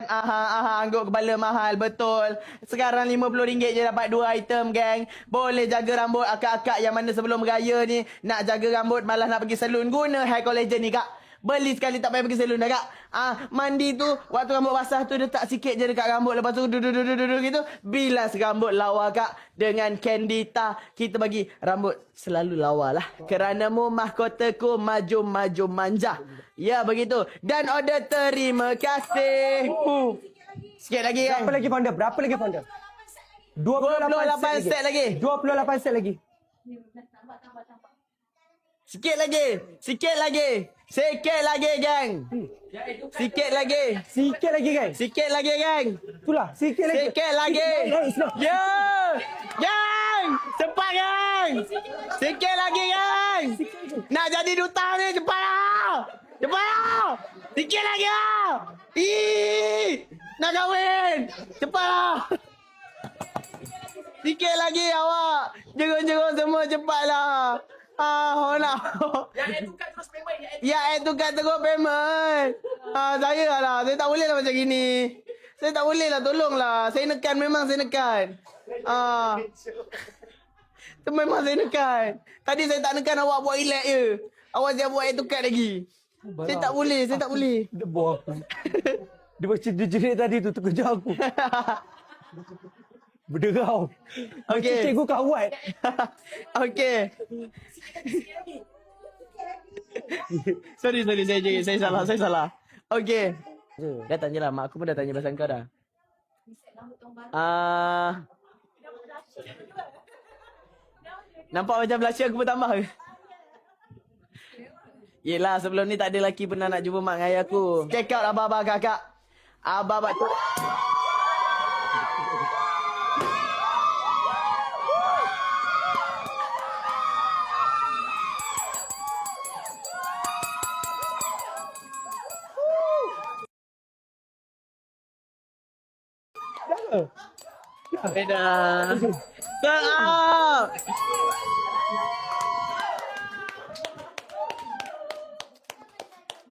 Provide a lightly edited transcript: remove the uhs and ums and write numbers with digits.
Angguk kepala mahal. Betul. Sekarang RM50 je dapat 2 item, geng. Boleh jaga rambut akak-akak yang mana sebelum beraya ni. Nak jaga rambut, malah nak pergi salon. Guna hair collagen ni, kak. Beli sekali tak payah pergi salon dah, kak. Mandi tu, waktu rambut basah tu, letak sikit je dekat rambut. Lepas tu, duduk gitu. Bilas rambut lawa, kak. Dengan Candita, kita bagi rambut selalu lawa lah. Keranamu mahkotaku maju-maju manja. Ya, begitu. Dan order terima kasih. Sikit lagi, kan? Berapa lagi founder? Berapa lagi founder? 28 set lagi. 28 set lagi. Sikit lagi. Sikit lagi. Sikit lagi, geng. Sikit lagi. Sikit lagi, guys. Sikit lagi, geng. Itulah, sikit lagi. Sikit lagi. Ya. Geng. Cepat, geng. Sikit lagi, geng. Nak jadi duta ni, cepatlah. Cepatlah. Sikit lagi lah. Nak kahwin. Cepatlah. Sikit lagi awak. Jerung-jerung semua cepatlah. Nak. Yang tukar terus payment. Ya, tukar terus payment. Saya lah. Saya tak boleh lah macam gini. Saya tak boleh lah. Tolonglah. Saya nekan. Memang saya nekan. Memang saya nekan. Tadi saya tak nekan awak buat relax je. Awak siap buat tukar lagi. Saya tak boleh. Saya tak boleh. Dia bawa aku. Dia macam dia jerit tadi tu terkejar aku. Berderau. Okey. Cikgu kawat. Okey. Sorry. Saya salah. Okey. Dah tanya lah. Mak aku pun dah tanya pasal kau dah. Nampak macam blusher aku bertambah ke? Yelah, sebelum ni tak ada lelaki pernah nak jumpa mak dengan ayah aku. Check out abang-abang kakak. Abang-abang tu. Dah. Stop.